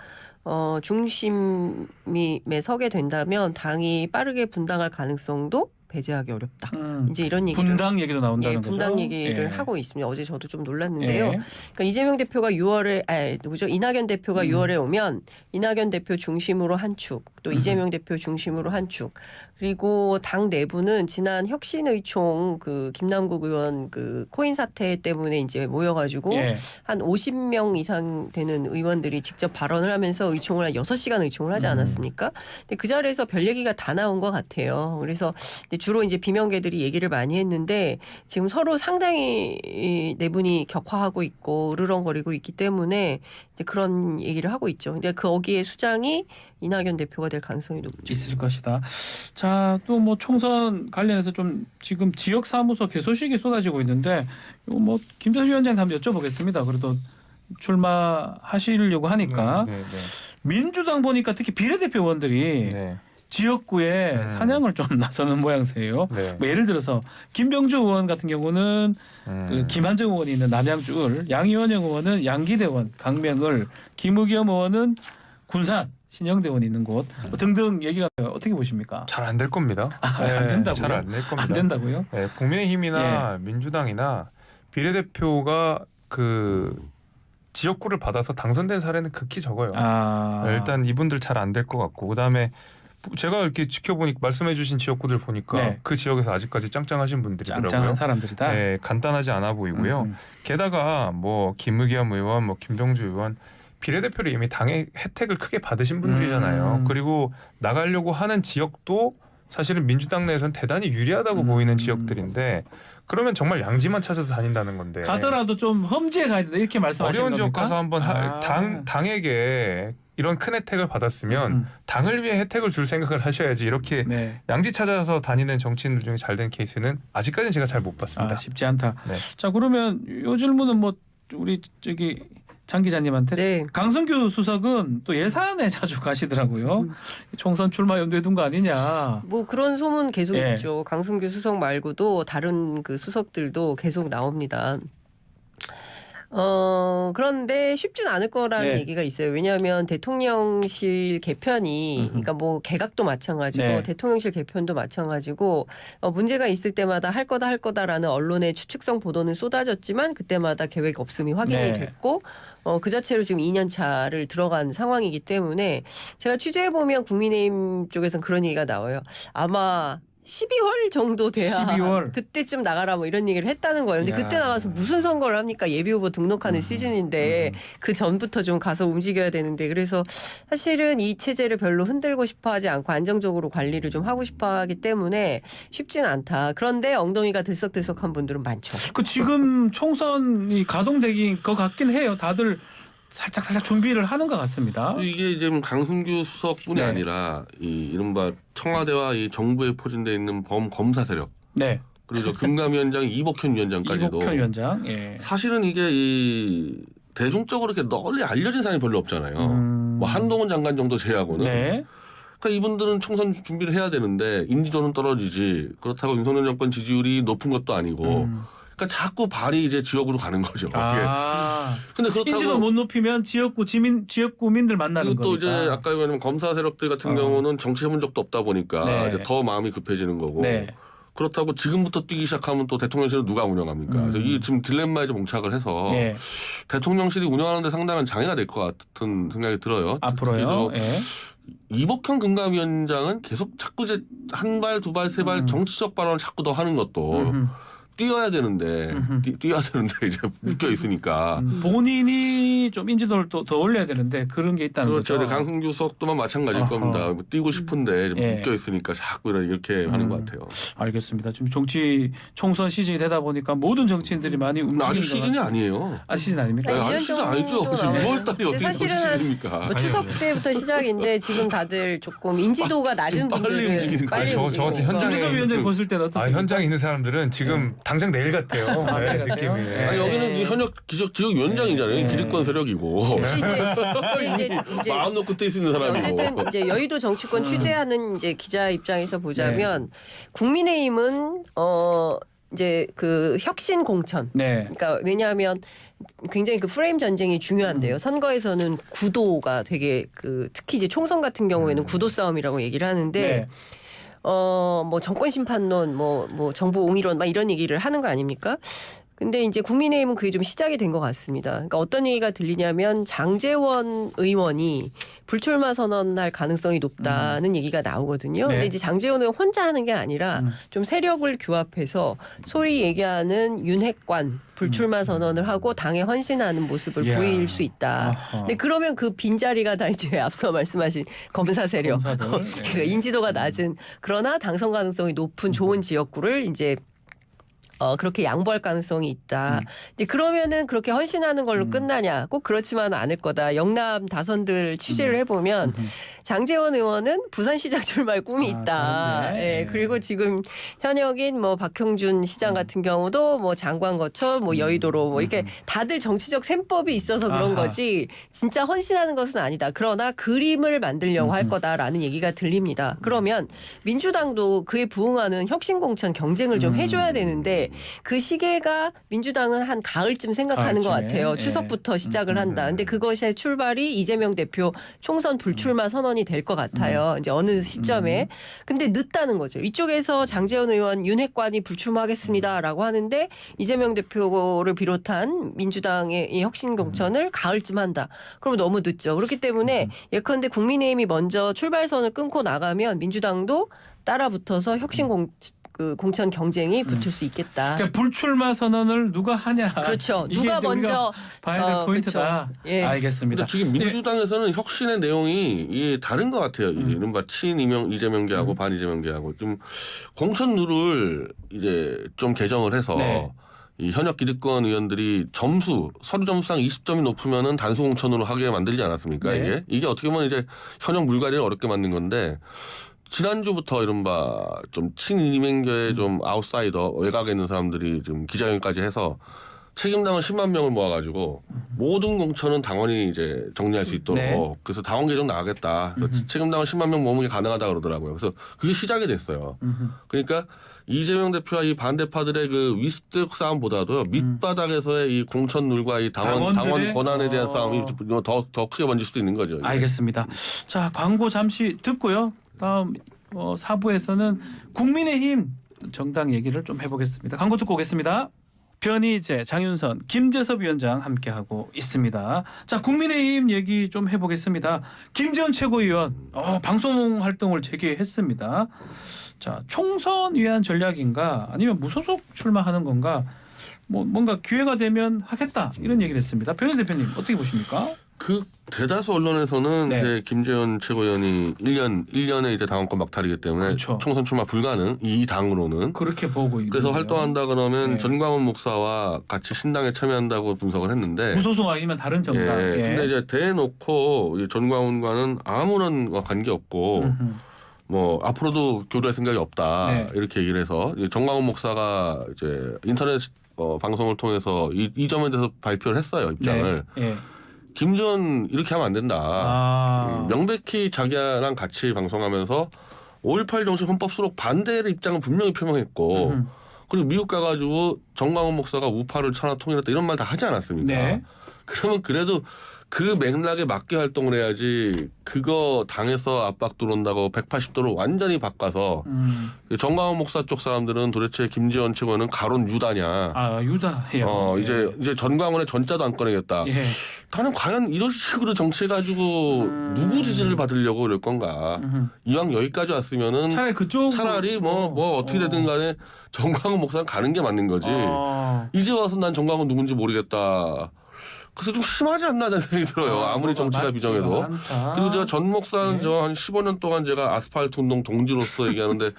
중심에 서게 된다면 당이 빠르게 분당할 가능성도 배제하기 어렵다. 이제 이런 얘기를 분당 얘기도 나온다는 거죠. 분당 얘기를 예. 하고 있습니다. 어제 저도 좀 놀랐는데요. 예. 그러니까 이재명 대표가 6월에 누구죠? 이낙연 대표가 6월에 오면 이낙연 대표 중심으로 한 축, 또 이재명 대표 중심으로 한 축, 그리고 당 내부는 지난 혁신의총 그 김남국 의원 그 코인 사태 때문에 이제 모여가지고 예. 한 50명 이상 되는 의원들이 직접 발언을 하면서 의총을 한 6시간 의총을 하지 않았습니까? 근데 그 자리에서 별 얘기가 다 나온 것 같아요. 그래서 주로 이제 비명계들이 얘기를 많이 했는데 지금 서로 상당히 이 내분이 격화하고 있고 으르렁거리고 있기 때문에 이제 그런 얘기를 하고 있죠. 근데 거기에 수장이 이낙연 대표가 될 가능성이 높죠. 있을 것이다. 자, 또 뭐 총선 관련해서 좀 지금 지역 사무소 개소식이 쏟아지고 있는데 이거 뭐 김재수 위원장님 한번 여쭤보겠습니다. 그래도 출마하시려고 하니까 네. 민주당 보니까 특히 비례대표 의원들이 네. 지역구에 사냥을 좀 나서는 모양새예요. 네. 뭐 예를 들어서 김병주 의원 같은 경우는 그 김한정 의원이 있는 남양주을, 양이원영 의원은 양기대원, 강명을, 김의겸 의원은 군산, 신영대원이 있는 곳 등등 얘기가 어떻게 보십니까? 잘 안 될 겁니다. 안 된다고요? 잘 안 될 겁니다. 안 된다고요? 네, 국민의힘이나 민주당이나 비례대표가 그 지역구를 받아서 당선된 사례는 극히 적어요. 일단 이분들 잘 안 될 것 같고, 그다음에 제가 이렇게 지켜보니까 말씀해주신 지역구들 보니까 네. 그 지역에서 아직까지 짱짱하신 분들이더라고요. 짱짱한 사람들이다. 네, 간단하지 않아 보이고요. 게다가 뭐 김의겸 의원, 뭐 김병주 의원 비례대표를 이미 당의 혜택을 크게 받으신 분들이잖아요. 그리고 나가려고 하는 지역도 사실은 민주당 내에서는 대단히 유리하다고 보이는 지역들인데 그러면 정말 양지만 찾아서 다닌다는 건데 가더라도 좀 험지에 가야 된다 이렇게 말씀하시는 어려운 지역 겁니까? 가서 한번 당에게 이런 큰 혜택을 받았으면 당을 위해 혜택을 줄 생각을 하셔야지 이렇게 네. 양지 찾아서 다니는 정치인들 중에 잘 된 케이스는 아직까지는 제가 잘 못 봤습니다. 쉽지 않다. 네. 자, 그러면 요 질문은 뭐 우리 저기 장 기자님한테 네. 강승규 수석은 또 예산에 자주 가시더라고요. 총선 출마 염두에 둔 거 아니냐. 뭐 그런 소문 계속 예. 있죠. 강승규 수석 말고도 다른 그 수석들도 계속 나옵니다. 그런데 쉽진 않을 거라는 네. 얘기가 있어요. 왜냐하면 대통령실 개편이, 그러니까 뭐 개각도 마찬가지고 네. 대통령실 개편도 마찬가지고 문제가 있을 때마다 할 거다라는 언론의 추측성 보도는 쏟아졌지만 그때마다 계획 없음이 확인이 네. 됐고 그 자체로 지금 2년 차를 들어간 상황이기 때문에 제가 취재해 보면 국민의힘 쪽에서는 그런 얘기가 나와요. 아마 12월 정도 돼야 12월. 그때쯤 나가라 뭐 이런 얘기를 했다는 거예요. 근데 야. 그때 나와서 무슨 선거를 합니까? 예비후보 등록하는 시즌인데 그 전부터 좀 가서 움직여야 되는데 그래서 사실은 이 체제를 별로 흔들고 싶어하지 않고 안정적으로 관리를 좀 하고 싶어하기 때문에 쉽지는 않다. 그런데 엉덩이가 들썩들썩한 분들은 많죠. 그 지금 총선이 가동되기 것 같긴 해요. 다들 살짝 준비를 하는 것 같습니다. 이게 지금 강승규 수석뿐이 네. 아니라 이 이른바 청와대와 이 정부에 포진되어 있는 범검사 세력 네. 그리고 저 금감위원장 이복현 위원장까지도 이복현 위원장. 예. 사실은 이게 이 대중적으로 이렇게 널리 알려진 사람이 별로 없잖아요. 뭐 한동훈 장관 정도 제외하고는. 네. 그러니까 이분들은 총선 준비를 해야 되는데 인지도는 떨어지지. 그렇다고 윤석열 정권 지지율이 높은 것도 아니고. 그러니까 자꾸 발이 이제 지역으로 가는 거죠. 근데 그렇다고 인지도 못 높이면 지역구민들 만나는 또 거니까. 이제 아까 말한 검사 세력들 같은 경우는 정치 해본 적도 없다 보니까 네. 이제 더 마음이 급해지는 거고. 네. 그렇다고 지금부터 뛰기 시작하면 또 대통령실을 누가 운영합니까? 그래서 이 지금 딜레마에 좀 봉착을 해서 예. 대통령실이 운영하는 데 상당한 장애가 될 것 같은 생각이 들어요. 앞으로요. 예. 이복현 금감위원장은 계속 자꾸 이제 한 발, 두 발, 세 발 정치적 발언을 자꾸 더 하는 것도 뛰어야 되는데 뛰어야 되는데 이제 묶여 있으니까 본인이 좀 인지도를 또 더 올려야 되는데 그런 게 있다는 그렇죠. 거죠. 강승규 수석도만 마찬가지일 어허. 겁니다. 뭐 뛰고 싶은데 예. 묶여 있으니까 자꾸 이렇게 하는 것 같아요. 알겠습니다. 지금 정치 총선 시즌이 되다 보니까 모든 정치인들이 많이 움직이는 아직 것 시즌이 같습니다. 아니에요. 아 시즌 아닙니까? 네, 한 아직 2년 시즌 아니죠. 정도 지금 남아요. 6월달이 근데 어떻게 사실은 시즌입니까? 뭐 추석 때부터 시작인데 지금 다들 조금 인지도가 낮은 빨리 분들은 움직이는 빨리 거예요. 저 같은 움직이고. 현장에 김주섭 위원장이 보실 때는 어떻습니까? 현장에 있는 사람들은 지금 당장 내일 같아요. 아, 내일 같아요? 느낌이. 네. 아니 여기는 이제 현역 지역 위원장이잖아요. 네. 기득권 세력이고 혹시 이제 마음 놓고 뛸 수 있는 사람이고. 어쨌든 이제 여의도 정치권 취재하는 이제 기자 입장에서 보자면 국민의힘은 이제 그 혁신 공천. 네. 그러니까 왜냐하면 굉장히 그 프레임 전쟁이 중요한데요. 선거에서는 구도가 되게 그 특히 이제 총선 같은 경우에는 구도 싸움이라고 얘기를 하는데 네. 뭐 정권 심판론, 뭐 정부 옹이론 막 이런 얘기를 하는 거 아닙니까? 근데 이제 국민의힘은 그게 좀 시작이 된 것 같습니다. 그러니까 어떤 얘기가 들리냐면 장제원 의원이 불출마 선언할 가능성이 높다는 얘기가 나오거든요. 네. 근데 이제 장제원 의원 혼자 하는 게 아니라 좀 세력을 규합해서 소위 얘기하는 윤핵관 불출마 선언을 하고 당에 헌신하는 모습을 이야. 보일 수 있다. 아하. 근데 그러면 그 빈자리가 다 이제 앞서 말씀하신 검사 세력, 검사들. 그러니까 인지도가 낮은 그러나 당선 가능성이 높은 좋은 지역구를 이제 그렇게 양보할 가능성이 있다. 이제 그러면은 그렇게 헌신하는 걸로 끝나냐? 꼭 그렇지만은 않을 거다. 영남 다선들 취재를 해보면 장제원 의원은 부산시장 출마할 꿈이 있다. 그런데. 예, 그리고 지금 현역인 뭐 박형준 시장 같은 경우도 뭐 장관 거쳐 뭐 여의도로 뭐 이렇게 다들 정치적 셈법이 있어서 그런 아하. 거지 진짜 헌신하는 것은 아니다. 그러나 그림을 만들려고 할 거다라는 얘기가 들립니다. 그러면 민주당도 그에 부응하는 혁신공천 경쟁을 좀 해줘야 되는데 그 시계가 민주당은 한 가을쯤 생각하는 것 가을쯤에. 같아요. 예. 추석부터 시작을 한다. 근데 그것의 출발이 이재명 대표 총선 불출마 선언이 될 것 같아요. 이제 어느 시점에. 근데 늦다는 거죠. 이쪽에서 장제원 의원 윤핵관이 불출마하겠습니다라고 하는데 이재명 대표를 비롯한 민주당의 이 혁신공천을 가을쯤 한다. 그러면 너무 늦죠. 그렇기 때문에 예컨대 국민의힘이 먼저 출발선을 끊고 나가면 민주당도 따라붙어서 공천 경쟁이 붙을 수 있겠다. 그러니까 불출마 선언을 누가 하냐. 그렇죠. 이게 누가 이제 우리가 먼저 봐야 될 포인트다. 그렇죠. 예. 알겠습니다. 근데 지금 민주당에서는 혁신의 내용이 이게 다른 것 같아요. 이제 이른바 이재명계하고 반 이재명계하고 좀 공천 룰을 이제 좀 개정을 해서 네. 이 현역 기득권 의원들이 서류 점수상 20점이 높으면은 단수 공천으로 하게 만들지 않았습니까? 네. 이게 어떻게 보면 이제 현역 물갈이를 어렵게 만든 건데. 지난주부터 이른바 좀 친이명계의 좀 아웃사이더 외곽에 있는 사람들이 좀 기자회견까지 해서 책임당원 10만 명을 모아가지고 모든 공천은 당원이 이제 정리할 수 있도록 네. 그래서 당원 개정 나가겠다. 그래서 책임당원 10만 명 모으는 게 가능하다 그러더라고요. 그래서 그게 시작이 됐어요. 그러니까 이재명 대표와 이 반대파들의 그 위습득 싸움보다도 밑바닥에서의 이 공천룰과 이 당원 권한에 대한 싸움이 더 크게 번질 수도 있는 거죠. 이게. 알겠습니다. 자, 광고 잠시 듣고요. 다음 4부에서는 국민의힘 정당 얘기를 좀 해보겠습니다. 광고 듣고 오겠습니다. 변희재, 장윤선, 김재섭 위원장 함께하고 있습니다. 자, 국민의힘 얘기 좀 해보겠습니다. 김재원 최고위원 방송 활동을 재개했습니다. 자, 총선 위한 전략인가 아니면 무소속 출마하는 건가 뭔가 기회가 되면 하겠다 이런 얘기를 했습니다. 변희재 대표님 어떻게 보십니까? 그 대다수 언론에서는 네. 이제 김재원 최고위원이 1년에 이제 당원권 막탈이기 때문에 그렇죠. 총선 출마 불가능 이 당으로는 그렇게 보고 있는데요. 그래서 활동한다 그러면 네. 전광훈 목사와 같이 신당에 참여한다고 분석을 했는데 무소속 아니면 다른 정당. 예. 근데 이제 대놓고 이 전광훈과는 아무런 관계 없고 뭐 앞으로도 교류할 생각이 없다 네. 이렇게 얘기를 해서 전광훈 목사가 이제 인터넷 방송을 통해서 이 점에 대해서 발표를 했어요 입장을. 네. 네. 김전 이렇게 하면 안 된다. 명백히 자기랑 같이 방송하면서 5.18 정신 헌법 수록 반대의 입장을 분명히 표명했고 그리고 미국 가가지고 정광훈 목사가 우파를 천하 통일했다 이런 말 다 하지 않았습니까? 네. 그러면 그래도 그 맥락에 맞게 활동을 해야지 그거 당에서 압박 들어온다고 180도로 완전히 바꿔서 정광훈 목사 쪽 사람들은 도대체 김재원 최고는 가론 유다냐. 유다예요. 이제 전광훈의 전자도 안 꺼내겠다. 예. 나는 과연 이런 식으로 정치해가지고 누구 지지를 받으려고 이럴 건가. 이왕 여기까지 왔으면은 차라리 뭐 어떻게 되든 간에 정광훈 목사는 가는 게 맞는 거지. 이제 와서 난 정광훈 누군지 모르겠다. 그래서 좀 심하지 않나 하는 생각이 들어요. 아무리 정치가 비정해도. 그리고 제가 전 목사는 네. 저 한 15년 동안 제가 아스팔트 운동 동지로서 얘기하는데 네.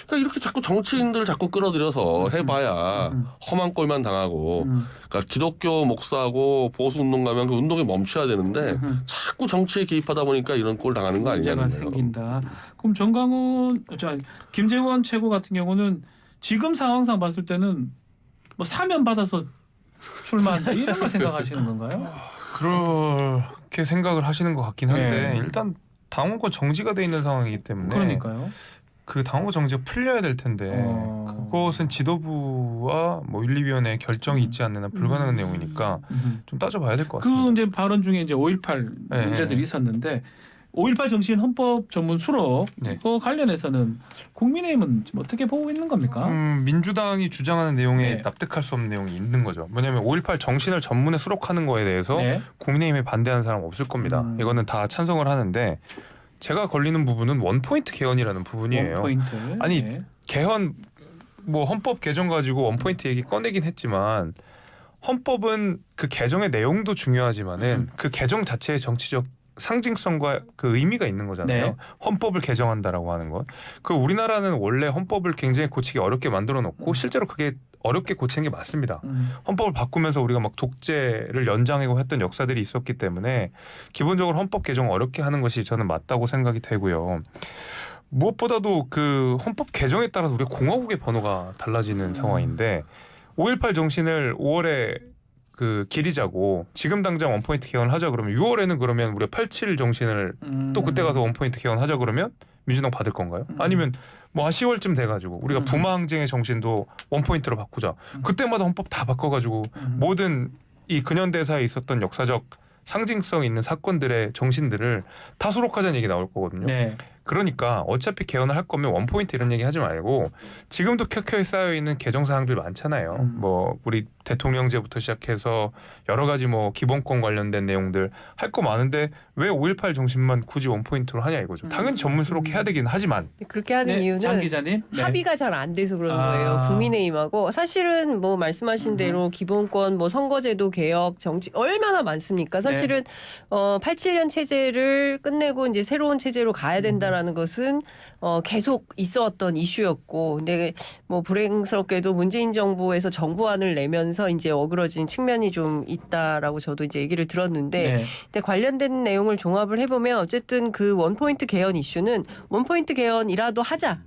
그러니까 이렇게 자꾸 정치인들 자꾸 끌어들여서 해봐야 험한 꼴만 당하고 그러니까 기독교 목사하고 보수 운동 가면 그 운동이 멈춰야 되는데 자꾸 정치에 개입하다 보니까 이런 꼴 당하는 거 아니냐는 문제가 거예요. 생긴다. 그럼 김재원 최고 같은 경우는 지금 상황상 봤을 때는 뭐 사면 받아서 출마한다 이런 걸 생각하시는 건가요? 그렇게 생각을 하시는 것 같긴 한데 네. 일단 당원권 정지가 돼 있는 상황이기 때문에 그러니까요. 그 당원권 정지가 풀려야 될 텐데 그것은 지도부와 뭐 윤리위원회의 결정이 있지 않는 한 불가능한 내용이니까 좀 따져봐야 될 것 같습니다. 그 이제 발언 중에 이제 5.18 네. 문제들이 있었는데 5.18 정신 헌법 전문 수록 네. 그 관련해서는 국민의힘은 지금 어떻게 보고 있는 겁니까? 민주당이 주장하는 내용에 네. 납득할 수 없는 내용이 있는 거죠. 뭐냐면 5.18 정신을 전문에 수록하는 거에 대해서 네. 국민의힘에 반대하는 사람 없을 겁니다. 이거는 다 찬성을 하는데 제가 걸리는 부분은 원포인트 개헌이라는 부분이에요. 원포인트. 아니, 네. 개헌 뭐 헌법 개정 가지고 원포인트 얘기 꺼내긴 했지만 헌법은 그 개정의 내용도 중요하지만은 그 개정 자체의 정치적 상징성과 그 의미가 있는 거잖아요. 네. 헌법을 개정한다라고 하는 것. 그 우리나라는 원래 헌법을 굉장히 고치기 어렵게 만들어 놓고 실제로 그게 어렵게 고치는 게 맞습니다. 헌법을 바꾸면서 우리가 막 독재를 연장하고 했던 역사들이 있었기 때문에 기본적으로 헌법 개정 어렵게 하는 것이 저는 맞다고 생각이 되고요. 무엇보다도 그 헌법 개정에 따라서 우리가 공화국의 번호가 달라지는 상황인데 5.18 정신을 5월에 그 기리자고 지금 당장 원포인트 개헌을 하자 그러면 6월에는 그러면 우리가 87 정신을 또 그때 가서 원포인트 개헌하자 그러면 민주당 받을 건가요? 아니면 뭐 한 10월쯤 돼가지고 우리가 부마항쟁의 정신도 원포인트로 바꾸자. 그때마다 헌법 다 바꿔가지고 모든 이 근현대사에 있었던 역사적 상징성 있는 사건들의 정신들을 다 수록하자는 얘기 나올 거거든요. 네. 그러니까 어차피 개헌을 할 거면 원포인트 이런 얘기 하지 말고 지금도 켜켜이 쌓여있는 개정 사항들 많잖아요. 뭐 우리 대통령제부터 시작해서 여러 가지 뭐 기본권 관련된 내용들 할 거 많은데 왜 5.18 정신만 굳이 원포인트로 하냐 이거죠. 당연히 전문 수록해야 되긴 하지만 그렇게 하는 네, 이유는 장 기자님. 네. 합의가 잘 안 돼서 그러는 거예요. 국민의힘하고 사실은 뭐 말씀하신 대로 기본권, 뭐 선거제도 개혁, 정치 얼마나 많습니까? 사실은 87년 체제를 끝내고 이제 새로운 체제로 가야 된다라는 것은 계속 있어왔던 이슈였고, 근데 뭐 불행스럽게도 문재인 정부에서 정부안을 내면서 이제 어그러진 측면이 좀 있다라고 저도 이제 얘기를 들었는데, 네. 근데 관련된 내용을 종합을 해보면 어쨌든 그 원포인트 개헌 이슈는 원포인트 개헌이라도 하자.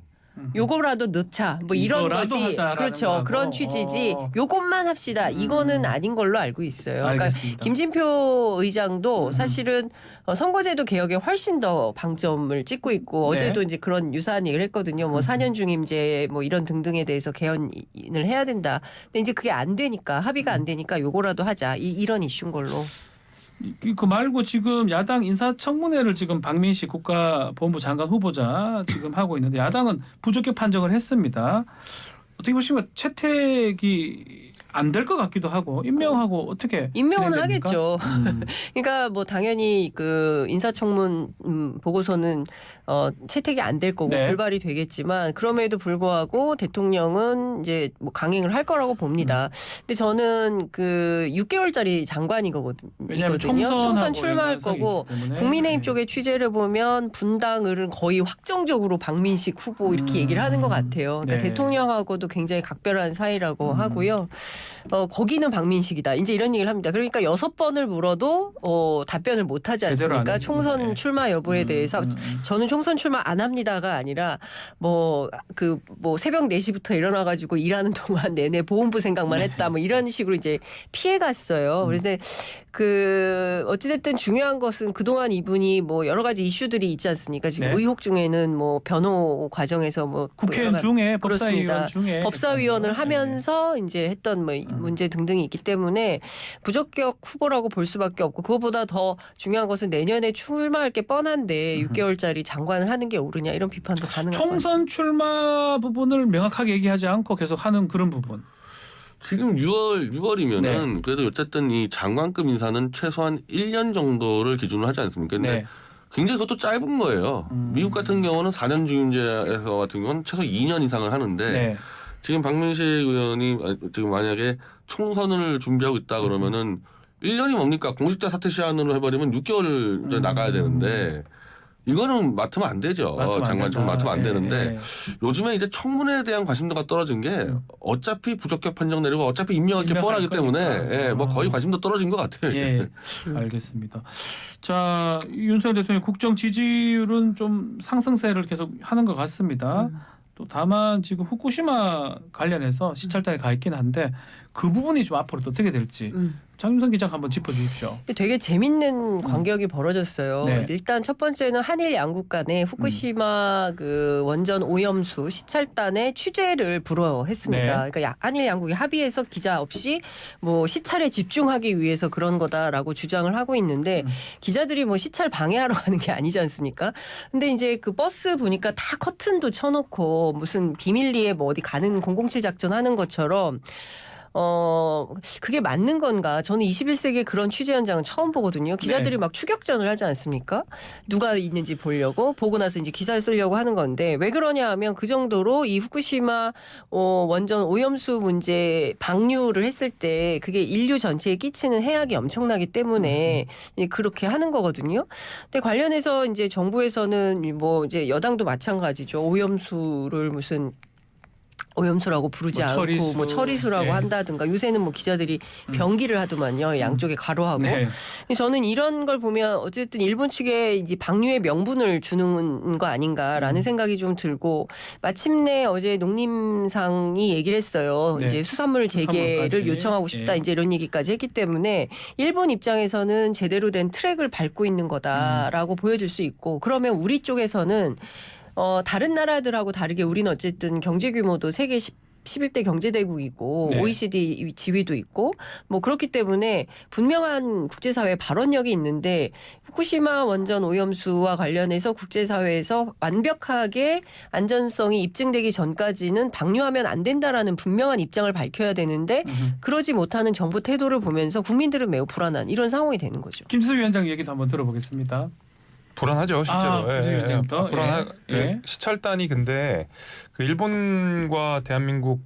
요거라도 넣자. 뭐 이런 이거라도 거지. 하자라는 그렇죠. 거하고. 그런 취지지. 요것만 합시다. 이거는 아닌 걸로 알고 있어요. 그러니까 알겠습니다. 김진표 의장도 사실은 선거제도 개혁에 훨씬 더 방점을 찍고 있고 네. 어제도 이제 그런 유사한 얘기를 했거든요. 뭐 4년 중임제 뭐 이런 등등에 대해서 개헌을 해야 된다. 근데 이제 그게 안 되니까 합의가 안 되니까 요거라도 하자. 이런 이슈인 걸로. 그 말고 지금 야당 인사청문회를 지금 박민식 국가본부 장관 후보자 지금 하고 있는데 야당은 부적격 판정을 했습니다. 어떻게 보시면 채택이 안 될 것 같기도 하고 임명하고 어떻게 임명은 진행됩니까? 하겠죠. 그러니까 뭐 당연히 그 인사청문 보고서는 채택이 안 될 거고 네. 불발이 되겠지만 그럼에도 불구하고 대통령은 이제 뭐 강행을 할 거라고 봅니다. 근데 저는 그 6개월짜리 장관이거든요. 왜냐하면 총선 총선하고 출마할 연관성이 거고 있기 때문에. 국민의힘 네. 쪽의 취재를 보면 분당을 거의 확정적으로 박민식 후보 이렇게 얘기를 하는 것 같아요. 그러니까 네. 대통령하고도 굉장히 각별한 사이라고 하고요. 거기는 박민식이다. 이제 이런 얘기를 합니다. 그러니까 6번을 물어도 답변을 못 하지 제대로 안 않습니까? 했습니다. 총선 네. 출마 여부에 대해서 저는 총선 출마 안 합니다가 아니라 뭐 새벽 4시부터 일어나 가지고 일하는 동안 내내 보훈부 생각만 했다. 뭐 이런 식으로 이제 피해 갔어요. 그래서 그 어찌됐든 중요한 것은 그동안 이분이 뭐 여러 가지 이슈들이 있지 않습니까? 지금 네. 의혹 중에는 뭐 변호 과정에서 뭐 국회의원 여러 중에 그렇습니다. 법사위원 중에 법사위원을 네. 하면서 이제 했던 뭐 문제 등등이 있기 때문에 부적격 후보라고 볼 수밖에 없고 그것보다 더 중요한 것은 내년에 출마할 게 뻔한데 6개월짜리 장관을 하는 게 옳으냐 이런 비판도 가능할 것 같습니다. 총선 출마 부분을 명확하게 얘기하지 않고 계속 하는 그런 부분. 지금 6월이면은 네. 그래도 어쨌든 이 장관급 인사는 최소한 1년 정도를 기준으로 하지 않습니까? 근데 네. 굉장히 그것도 짧은 거예요. 미국 같은 경우는 4년 중임제에서 같은 경우는 최소 2년 이상을 하는데 네. 지금 박민식 의원이 지금 만약에 총선을 준비하고 있다 그러면은 1년이 뭡니까? 공직자 사퇴 시한으로 해버리면 6개월 나가야 되는데 이거는 맡으면 안 되죠. 장관처럼 맡으면 안 되는데 요즘에 이제 청문회에 대한 관심도가 떨어진 게 어차피 부적격 판정 내리고 어차피 임명할 게 뻔하기 때문에 뭐 거의 관심도 떨어진 것 같아요. 예, 알겠습니다. 자, 윤석열 대통령 국정 지지율은 좀 상승세를 계속 하는 것 같습니다. 또 다만 지금 후쿠시마 관련해서 시찰단에 가 있긴 한데 그 부분이 좀 앞으로 어떻게 될지 장윤선 기자가 한번 짚어주십시오. 되게 재밌는 간격이 벌어졌어요. 네. 일단 첫 번째는 한일 양국 간에 후쿠시마 그 원전 오염수 시찰단의 취재를 불허했습니다. 네. 그러니까 한일 양국이 합의해서 기자 없이 뭐 시찰에 집중하기 위해서 그런 거다라고 주장을 하고 있는데 기자들이 뭐 시찰 방해하러 가는 게 아니지 않습니까? 근데 이제 그 버스 보니까 다 커튼도 쳐놓고 무슨 비밀리에 뭐 어디 가는 007 작전 하는 것처럼 그게 맞는 건가? 저는 21세기에 그런 취재 현장은 처음 보거든요. 기자들이 막 추격전을 하지 않습니까? 누가 있는지 보려고 보고 나서 이제 기사를 쓰려고 하는 건데 왜 그러냐 하면 그 정도로 이 후쿠시마 원전 오염수 문제 방류를 했을 때 그게 인류 전체에 끼치는 해악이 엄청나기 때문에 그렇게 하는 거거든요. 근데 관련해서 이제 정부에서는 뭐 이제 여당도 마찬가지죠. 오염수를 무슨 오염수라고 부르지 뭐 않고 처리수. 뭐 처리수라고 예. 한다든가 요새는 뭐 기자들이 변기를 하더만요. 양쪽에 가로하고. 네. 저는 이런 걸 보면 어쨌든 일본 측에 이제 방류의 명분을 주는 거 아닌가라는 생각이 좀 들고 마침내 어제 농림상이 얘기를 했어요. 네. 이제 수산물 재개를 수산물까지. 요청하고 싶다. 예. 이제 이런 얘기까지 했기 때문에 일본 입장에서는 제대로 된 트랙을 밟고 있는 거다라고 보여줄 수 있고 그러면 우리 쪽에서는 다른 나라들하고 다르게 우리는 어쨌든 경제 규모도 세계 11대 경제대국이고 네. OECD 지위도 있고 뭐 그렇기 때문에 분명한 국제사회 발언력이 있는데 후쿠시마 원전 오염수와 관련해서 국제사회에서 완벽하게 안전성이 입증되기 전까지는 방류하면 안 된다라는 분명한 입장을 밝혀야 되는데 그러지 못하는 정부 태도를 보면서 국민들은 매우 불안한 이런 상황이 되는 거죠. 김수위 위원장 얘기도 한번 들어보겠습니다. 불안하죠 실제로. 김수위 위원장부터. 예. 시찰단이 근데 그 일본과 대한민국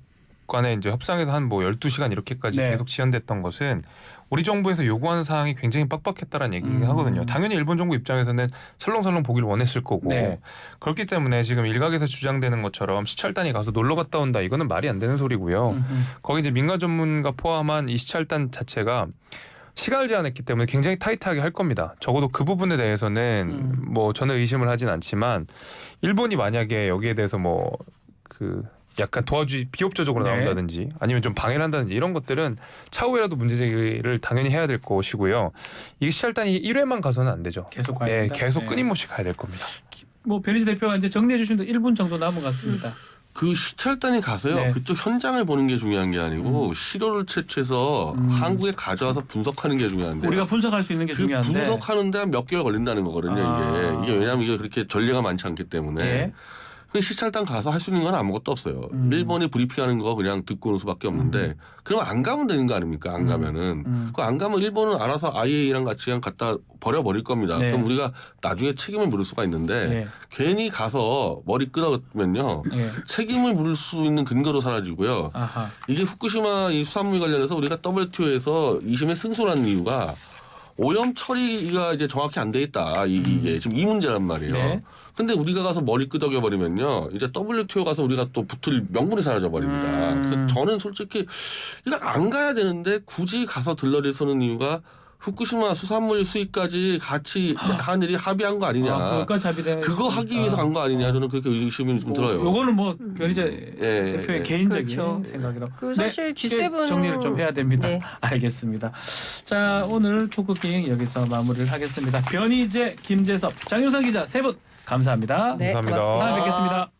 간에 이제 협상에서 한 뭐 12시간 이렇게까지 네. 계속 지연됐던 것은 우리 정부에서 요구하는 사항이 굉장히 빡빡했다라는 얘기를 하거든요. 당연히 일본 정부 입장에서는 설렁설렁 보기를 원했을 거고 네. 그렇기 때문에 지금 일각에서 주장되는 것처럼 시찰단이 가서 놀러 갔다 온다 이거는 말이 안 되는 소리고요. 거기 이제 민간 전문가 포함한 이 시찰단 자체가 시간을 제한했기 때문에 굉장히 타이트하게 할 겁니다. 적어도 그 부분에 대해서는 뭐 저는 의심을 하진 않지만 일본이 만약에 여기에 대해서 뭐 그 약간 비협조적으로 네. 나온다든지 아니면 좀 방해를 한다든지 이런 것들은 차후에라도 문제 제기를 당연히 해야 될 것이고요. 이 시찰단이 1회만 가서는 안 되죠. 계속 가야 예, 된다? 계속 네. 끊임없이 가야 될 겁니다. 뭐 변희재 대표가 이제 정리해 주시는데 1분 정도 남은 것 같습니다. 그 시찰단이 가서요. 네. 그쪽 현장을 보는 게 중요한 게 아니고 시료를 채취해서 한국에 가져와서 분석하는 게 중요한데 우리가 분석할 수 있는 게 그 중요한데. 분석하는데 몇 개월 걸린다는 거거든요. 아. 이게 왜냐하면 이게 그렇게 전례가 많지 않기 때문에 예. 그 시찰단 가서 할 수 있는 건 아무것도 없어요. 일본이 브리핑하는 거 그냥 듣고 오는 수밖에 없는데 그럼 안 가면 되는 거 아닙니까? 안 가면은 그거 안 가면 일본은 알아서 IAEA랑 같이 그냥 갖다 버려버릴 겁니다. 네. 그럼 우리가 나중에 책임을 물을 수가 있는데 예. 괜히 가서 머리 끄덕으면요 예. 책임을 물을 수 있는 근거도 사라지고요. 아하. 이게 후쿠시마 이 수산물 관련해서 우리가 WTO에서 2심에 승소한 이유가 오염 처리가 이제 정확히 안 돼 있다. 이게 지금 이 문제란 말이에요. 네. 근데 우리가 가서 머리 끄덕여 버리면요. 이제 WTO 가서 우리가 또 붙을 명분이 사라져 버립니다. 그래서 저는 솔직히 이거 안 가야 되는데 굳이 가서 들러리 서는 이유가 후쿠시마 수산물 수입까지 같이 한일이 합의한 거 아니냐. 그것까지 합의돼. 그거 하기 위해서 간 거 아니냐. 저는 그렇게 의심이 좀 들어요. 요거는 뭐 변희재 예, 대표의 예. 개인적인 그렇죠. 생각이라고. 그 사실 G7 정리를 좀 해야 됩니다. 네. 알겠습니다. 자, 오늘 토크킹 여기서 마무리를 하겠습니다. 변희재, 김재섭, 장윤선 기자 세 분 감사합니다. 네, 감사합니다. 고맙습니다. 다음에 뵙겠습니다.